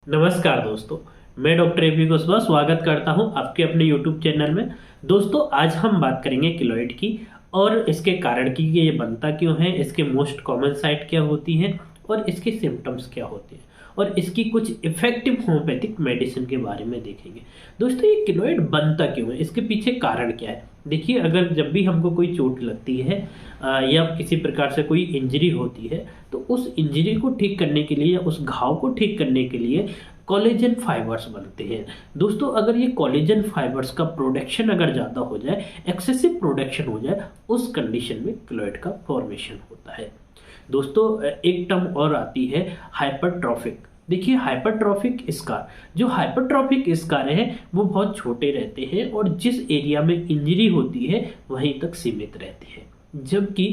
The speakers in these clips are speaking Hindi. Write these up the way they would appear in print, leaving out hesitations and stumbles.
नमस्कार दोस्तों, मैं डॉक्टर एपी कुशवाहा स्वागत करता हूं आपके अपने यूट्यूब चैनल में। दोस्तों, आज हम बात करेंगे किलोइड की और इसके कारण की ये बनता क्यों है, इसके मोस्ट कॉमन साइट क्या होती हैं और इसके सिम्टम्स क्या होते हैं और इसकी कुछ इफेक्टिव होम्योपैथिक मेडिसिन के बारे में देखेंगे। दोस्तों, ये किलोइड बनता क्यों है, इसके पीछे कारण क्या है। देखिए, अगर जब भी हमको कोई चोट लगती है या किसी प्रकार से कोई इंजरी होती है, तो उस इंजरी को ठीक करने के लिए या उस घाव को ठीक करने के लिए कोलेजन फाइबर्स बनते हैं। दोस्तों, अगर ये कोलेजन फाइबर्स का प्रोडक्शन अगर ज़्यादा हो जाए, एक्सेसिव प्रोडक्शन हो जाए, उस कंडीशन में किलोइड का फॉर्मेशन होता है। दोस्तों, एक टर्म और आती है हाइपरट्रॉफिक। देखिए, हाइपरट्रॉफिक स्कार, जो हाइपरट्रॉफिक स्कार है वो बहुत छोटे रहते हैं और जिस एरिया में इंजरी होती है वहीं तक सीमित रहते हैं, जबकि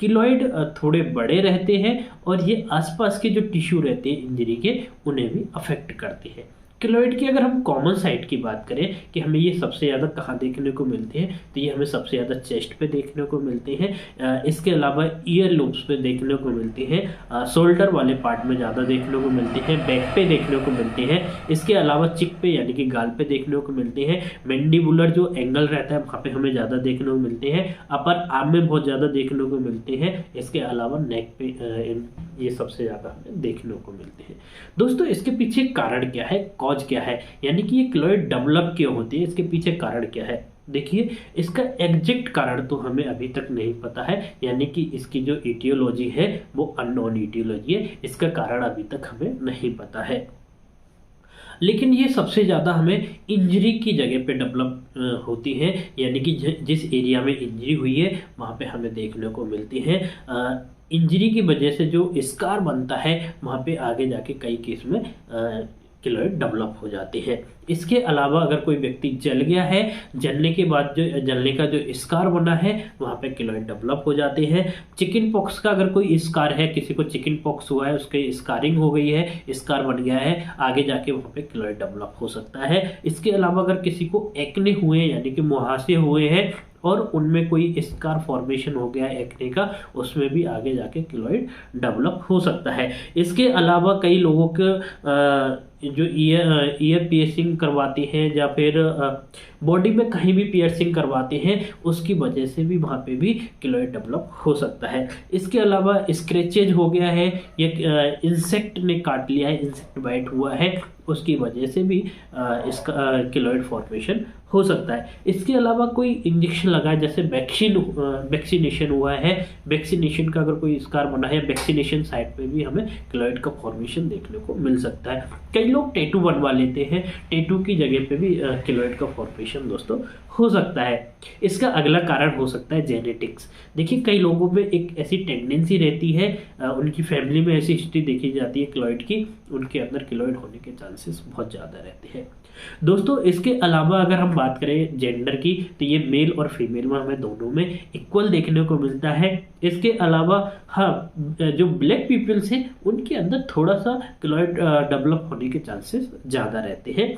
किलोइड थोड़े बड़े रहते हैं और ये आसपास के जो टिश्यू रहते हैं इंजरी के, उन्हें भी अफेक्ट करते हैं। किलोइड की अगर हम कॉमन साइट की बात करें कि हमें ये सबसे ज़्यादा कहाँ देखने को मिलते हैं, तो ये हमें सबसे ज़्यादा चेस्ट पे देखने को मिलते हैं। इसके अलावा ईयर लूप्स पे देखने को मिलते हैं, शोल्डर वाले पार्ट में ज़्यादा देखने को मिलते हैं, बैक पे देखने को मिलते हैं। इसके अलावा चिक पे यानी कि गाल पे देखने को मिलते हैं। मैंडिबुलर जो एंगल रहता है वहाँ पे हमें ज़्यादा देखने को मिलते हैं। अपर आर्म में बहुत ज़्यादा देखने को मिलते हैं। इसके अलावा नेक पे ये सबसे ज़्यादा हमें देखने को मिलते हैं। दोस्तों, इसके पीछे कारण क्या है, कॉज क्या है, यानी कि ये किलोइड डेवलप क्यों होती है, इसके पीछे कारण क्या है। देखिए, इसका एग्जैक्ट कारण तो हमें अभी तक नहीं पता है, यानी कि इसकी जो इटियोलॉजी है वो अननोन इटियोलॉजी है। इसका कारण अभी तक हमें नहीं पता है, लेकिन ये सबसे ज़्यादा हमें इंजरी की जगह पे डेवलप होती है, यानी कि जिस एरिया में इंजरी हुई है वहाँ पे हमें देखने को मिलती है। इंजरी की वजह से जो स्कार बनता है वहाँ पे आगे जाके कई केस में किलोइड डेवलप हो जाते हैं। इसके अलावा अगर कोई व्यक्ति जल गया है, जलने के बाद जो जलने का जो स्कार बना है वहाँ पे किलोइड डेवलप हो जाते हैं। चिकन पॉक्स का अगर कोई स्कार है, किसी को चिकन पॉक्स हुआ है, उसके स्कारिंग हो गई है, स्कार बन गया है, आगे जाके वहाँ पे किलोइड डेवलप हो सकता है। इसके अलावा अगर किसी को एक्ने हुए यानी कि मुहासे हुए हैं और उनमें कोई स्कार फॉर्मेशन हो गया है एक्ने का, उसमें भी आगे जाके किलोइड डेवलप हो सकता है। इसके अलावा कई लोगों के जो ईयर पियर्सिंग करवाते हैं या फिर बॉडी में कहीं भी पियर्सिंग करवाते हैं, उसकी वजह से भी वहाँ पे भी किलोइड डेवलप हो सकता है। इसके अलावा स्क्रैचेज हो गया है या इंसेक्ट ने काट लिया है, इंसेक्ट बाइट हुआ है, उसकी वजह से भी इसका किलोइड फॉर्मेशन हो सकता है। इसके अलावा कोई इंजेक्शन लगा है, जैसे वैक्सीनेशन हुआ है, वैक्सीनेशन का अगर कोई स्कार बना है, वैक्सीनेशन साइट पे भी हमें किलोइड का फॉर्मेशन देखने को मिल सकता है। कई लोग टैटू बनवा लेते हैं, टैटू की जगह पे भी किलोइड का फॉर्मेशन दोस्तों हो सकता है। इसका अगला कारण हो सकता है जेनेटिक्स। देखिए, कई लोगों में एक ऐसी टेंडेंसी रहती है, उनकी फैमिली में ऐसी हिस्ट्री देखी जाती है किलोइड की, उनके अंदर किलोइड होने के चांसेस बहुत ज़्यादा रहते हैं। दोस्तों, इसके अलावा अगर हम बात करें जेंडर की, तो ये मेल और फीमेल में हमें दोनों में इक्वल देखने को मिलता है। इसके अलावा हाँ, जो ब्लैक पीपल्स हैं उनके अंदर थोड़ा सा किलोइड डेवलप होने के चांसेस ज़्यादा रहते हैं,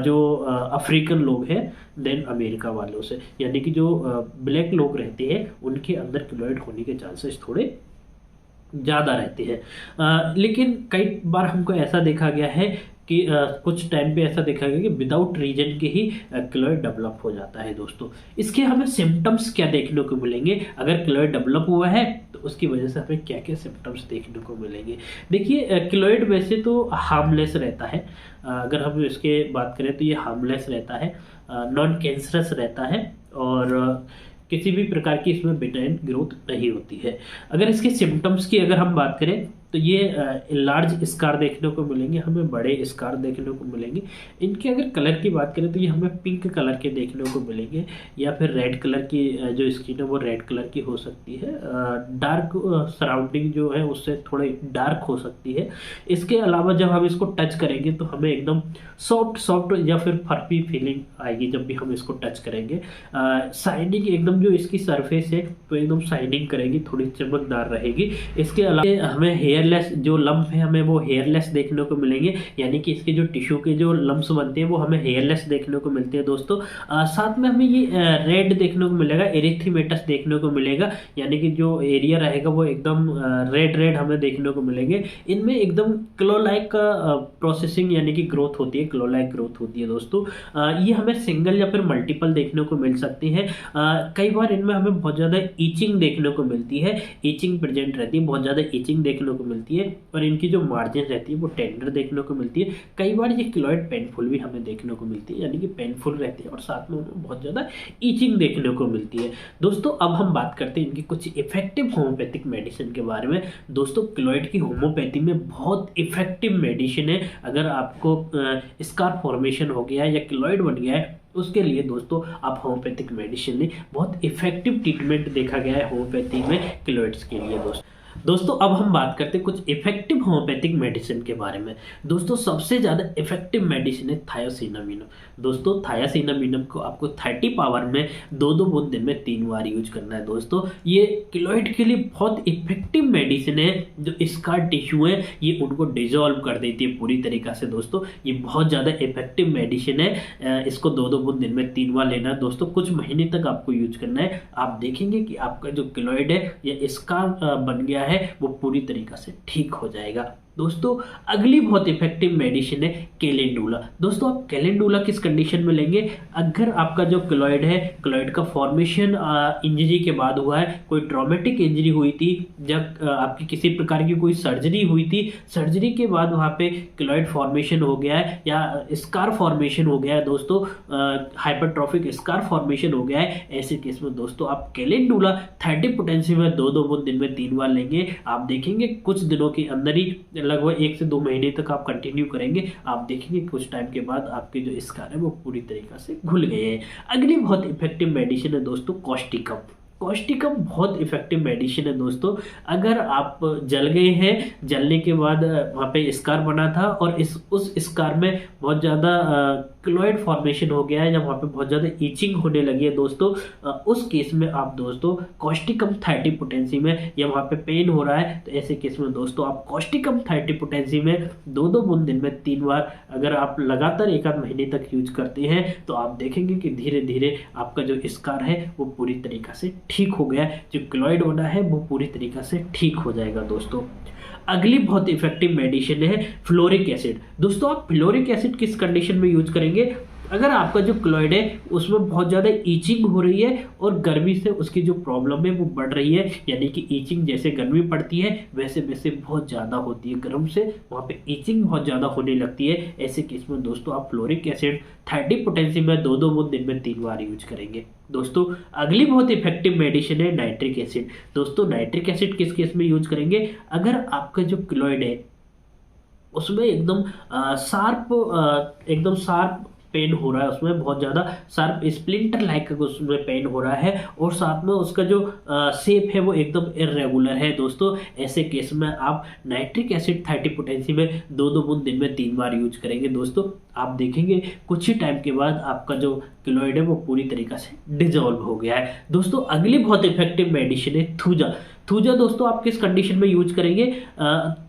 जो अफ्रीकन लोग हैं देन अमेरिका वालों से, यानी कि जो ब्लैक लोग रहते हैं उनके अंदर किलोइड होने के चांसेस थोड़े ज़्यादा रहते हैं। लेकिन कई बार हमको ऐसा देखा गया है कि कुछ टाइम पे ऐसा देखा गया कि विदाउट रीजन के ही किलोइड डेवलप हो जाता है। दोस्तों, इसके हमें सिम्टम्स क्या देखने को मिलेंगे, अगर किलोइड डेवलप हुआ है तो उसकी वजह से हमें क्या क्या सिम्टम्स देखने को मिलेंगे। देखिए, किलोइड वैसे तो हार्मलेस रहता है, अगर हम इसके बात करें तो ये हार्मलेस रहता है, नॉन कैंसरस रहता है और किसी भी प्रकार की इसमें बेटाइन ग्रोथ नहीं होती है। अगर इसके सिम्टम्स की अगर हम बात करें तो ये लार्ज स्कार देखने को मिलेंगे, हमें बड़े स्कार देखने को मिलेंगे। इनके अगर कलर की बात करें तो ये हमें पिंक कलर के देखने को मिलेंगे या फिर रेड कलर की, जो स्किन है वो रेड कलर की हो सकती है, डार्क सराउंडिंग जो है उससे थोड़ी डार्क हो सकती है। इसके अलावा जब हम इसको टच करेंगे तो हमें एकदम सॉफ्ट या फिर फर्पी फीलिंग आएगी जब भी हम इसको टच करेंगे। शाइनिंग एकदम, जो इसकी सरफेस है तो एकदम शाइनिंग करेगी, थोड़ी चमकदार रहेगी। इसके अलावा हमें हेयर हेयरलेस जो लम्प है हमें वो हेयरलेस देखने को मिलेंगे, यानी कि इसके जो टिश्यू के जो लम्प्स बनते हैं वो हमें हेयरलेस देखने को मिलते हैं दोस्तों। साथ में हमें ये रेड देखने को मिलेगा, एरिथ्रीमेटस देखने को मिलेगा, यानी कि जो एरिया रहेगा वो एकदम रेड रेड हमें देखने को मिलेंगे। इनमें एकदम क्लो लाइक प्रोसेसिंग यानी कि ग्रोथ होती है, क्लो लाइक ग्रोथ होती है दोस्तों। ये हमें सिंगल या फिर मल्टीपल देखने को मिल सकती है। कई बार इनमें हमें बहुत ज़्यादा ईचिंग देखने को मिलती है, ईचिंग प्रेजेंट रहती है, बहुत ज़्यादा ईचिंग देखने को मिलती है, और इनकी जो मार्जिन रहती है वो टेंडर देखने को मिलती है। कई बार ये किलॉइड पेनफुल भी हमें देखने को मिलती है, यानी कि पेनफुल रहती है और साथ में उन्हें बहुत ज़्यादा ईचिंग देखने को मिलती है दोस्तों। अब हम बात करते हैं इनकी कुछ इफेक्टिव होम्योपैथिक मेडिसिन के बारे में। दोस्तों किलॉइड की होम्योपैथी में बहुत इफेक्टिव मेडिसिन है। अगर आपको स्कार फॉर्मेशन हो गया है या किलॉइड बन गया है, उसके लिए दोस्तों आप होम्योपैथिक मेडिसिन लें। बहुत इफेक्टिव ट्रीटमेंट देखा गया है होम्योपैथी में किलॉइड्स के लिए दोस्तों। अब हम बात करते हैं कुछ इफेक्टिव होम्योपैथिक मेडिसिन के बारे में। दोस्तों सबसे ज़्यादा इफेक्टिव मेडिसिन है थायोसिनामिनम। दोस्तों थायोसिनामिनम को आपको 30 पावर में 2-2 बूंद दिन में 3 बार यूज करना है दोस्तों। ये किलॉइड के लिए बहुत इफेक्टिव मेडिसिन है। जो स्कार टिश्यू है ये उनको डिजोल्व कर देती है पूरी तरीक़ा से दोस्तों। ये बहुत ज़्यादा इफेक्टिव मेडिसिन है। इसको 2-2 बूंद दिन में 3 बार लेना है दोस्तों। कुछ महीने तक आपको यूज करना है। आप देखेंगे कि आपका जो किलॉइड है या स्कार बन गया है वो पूरी तरीक़ा से ठीक हो जाएगा दोस्तों। अगली बहुत इफेक्टिव मेडिसिन है कैलेंडुला। दोस्तों आप कैलेंडुला किस कंडीशन में लेंगे? अगर आपका जो किलॉइड है, किलॉइड का फॉर्मेशन इंजरी के बाद हुआ है, कोई ट्रॉमेटिक इंजरी हुई थी, जब आपकी किसी प्रकार की कोई सर्जरी हुई थी, सर्जरी के बाद वहाँ पे किलॉइड फॉर्मेशन हो गया है या स्कार फॉर्मेशन हो गया है दोस्तों, हाइपरट्रॉफिक स्कार फॉर्मेशन हो गया है, ऐसे केस में दोस्तों आप कैलेंडुला 30 पोटेंसी में 2-2 बूंद दिन में 3 बार लेंगे। आप देखेंगे कुछ दिनों के अंदर ही, लगभग 1 से 2 महीने तक आप कंटिन्यू करेंगे, आप देखेंगे कुछ टाइम के बाद आपके जो स्कार है वो पूरी तरीके से घुल गए हैं। अगली बहुत इफेक्टिव मेडिसिन है दोस्तों कॉस्टिकम। कॉस्टिकम बहुत इफेक्टिव मेडिसिन है दोस्तों। अगर आप जल गए हैं, जलने के बाद वहाँ पे स्कार बना था और उस स्कार में बहुत ज़्यादा किलॉइड फॉर्मेशन हो गया है या वहाँ पे बहुत ज़्यादा ईचिंग होने लगी है दोस्तों, उस केस में आप दोस्तों कॉस्टिकम 30 पोटेंसी में, या वहाँ पे पेन हो रहा है तो ऐसे केस में दोस्तों आप कॉस्टिकम 30 पोटेंसी में 2-2 बूंद दिन में 3 बार अगर आप लगातार 1-8 महीने तक यूज करते हैं तो आप देखेंगे कि धीरे धीरे आपका जो स्कार है वो पूरी तरीक़ा से ठीक हो गया है। जो किलॉइड होना है वो पूरी तरीक़ा से ठीक हो जाएगा दोस्तों। अगली बहुत इफेक्टिव मेडिसिन है फ्लोरिक एसिड। दोस्तों आप फ्लोरिक एसिड किस कंडीशन में यूज करेंगे? अगर आपका जो किलॉइड है उसमें बहुत ज़्यादा ईचिंग हो रही है और गर्मी से उसकी जो प्रॉब्लम है वो बढ़ रही है, यानी कि ईचिंग जैसे गर्मी पड़ती है वैसे वैसे बहुत ज़्यादा होती है, गर्म से वहाँ पे ईचिंग बहुत ज़्यादा होने लगती है, ऐसे केस में दोस्तों आप फ्लोरिक एसिड 30 पोटेंसी में 2-2 बूंद दिन में 3 बार यूज करेंगे दोस्तों। अगली बहुत इफेक्टिव मेडिसिन है नाइट्रिक एसिड। दोस्तों नाइट्रिक एसिड किस केस में यूज करेंगे? अगर आपका जो किलॉइड है उसमें एकदम शार्प पेन हो रहा है, उसमें बहुत ज़्यादा शार्प स्प्लिंटर लाइक उसमें पेन हो रहा है और साथ में उसका जो शेप है वो एकदम इरेगुलर है दोस्तों, ऐसे केस में आप नाइट्रिक एसिड 30 पोटेंसी में 2-2 बूंद दिन में 3 बार यूज करेंगे दोस्तों। आप देखेंगे कुछ ही टाइम के बाद आपका जो किलॉइड है वो पूरी तरीके से डिजोल्व हो गया है दोस्तों। अगली बहुत इफेक्टिव मेडिसिन है थूजा। थूजा दोस्तों आप किस कंडीशन में यूज करेंगे?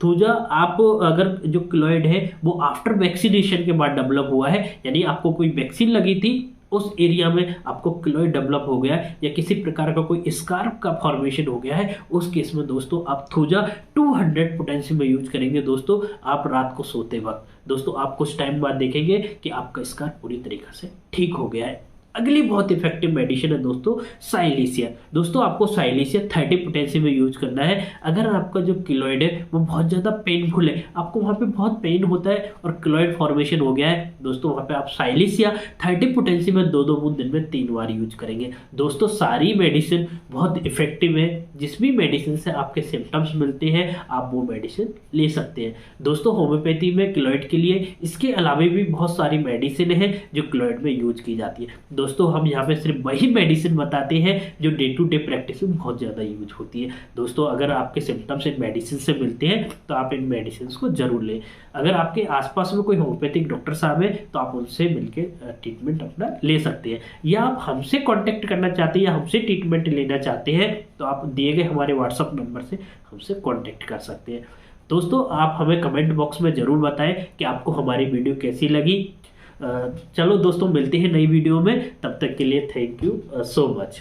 थूजा आप अगर जो किलॉइड है वो आफ्टर वैक्सीनेशन के बाद डेवलप हुआ है, यानी आपको कोई वैक्सीन लगी थी उस एरिया में आपको किलॉइड डेवलप हो गया है या किसी प्रकार का कोई स्कार्फ का फॉर्मेशन हो गया है, उस केस में दोस्तों आप थूजा 200 पोटेंसी में यूज करेंगे दोस्तों। आप रात को सोते वक्त दोस्तों आप कुछ टाइम बाद देखेंगे कि आपका स्कार्फ पूरी तरीके से ठीक हो गया है। अगली बहुत इफेक्टिव मेडिसिन है दोस्तों साइलिसिया। दोस्तों आपको साइलिसिया 30 पोटेंसी में यूज करना है। अगर आपका जो किलॉइड है वो बहुत ज़्यादा पेनफुल है, आपको वहाँ पे बहुत पेन होता है और किलॉइड फॉर्मेशन हो गया है दोस्तों, वहाँ पे आप साइलिसिया 30 पोटेंसी में 2-2 बूंद दिन में 3 बार यूज करेंगे दोस्तों। सारी मेडिसिन बहुत इफेक्टिव है, जिस भी मेडिसिन से आपके सिम्टम्स मिलते हैं आप वो मेडिसिन ले सकते हैं दोस्तों। होम्योपैथी में किलॉइड के लिए इसके अलावा भी बहुत सारी मेडिसिन है जो किलॉइड में यूज की जाती है दोस्तों। हम यहाँ पे सिर्फ वही मेडिसिन बताते हैं जो डे टू डे प्रैक्टिस में बहुत ज़्यादा यूज होती है दोस्तों। अगर आपके सिम्टम्स इन मेडिसिन से मिलते हैं तो आप इन मेडिसिन को जरूर लें। अगर आपके आसपास में कोई होम्योपैथिक डॉक्टर साहब है तो आप उनसे मिलकर ट्रीटमेंट अपना ले सकते हैं, या आप हमसे कॉन्टैक्ट करना चाहते हैं या हमसे ट्रीटमेंट लेना चाहते हैं तो आप दिए गए हमारे व्हाट्सअप नंबर से हमसे कॉन्टैक्ट कर सकते हैं। दोस्तों आप हमें कमेंट बॉक्स में ज़रूर बताएं कि आपको हमारी वीडियो कैसी लगी। चलो दोस्तों, मिलते हैं नई वीडियो में, तब तक के लिए थैंक यू सो मच।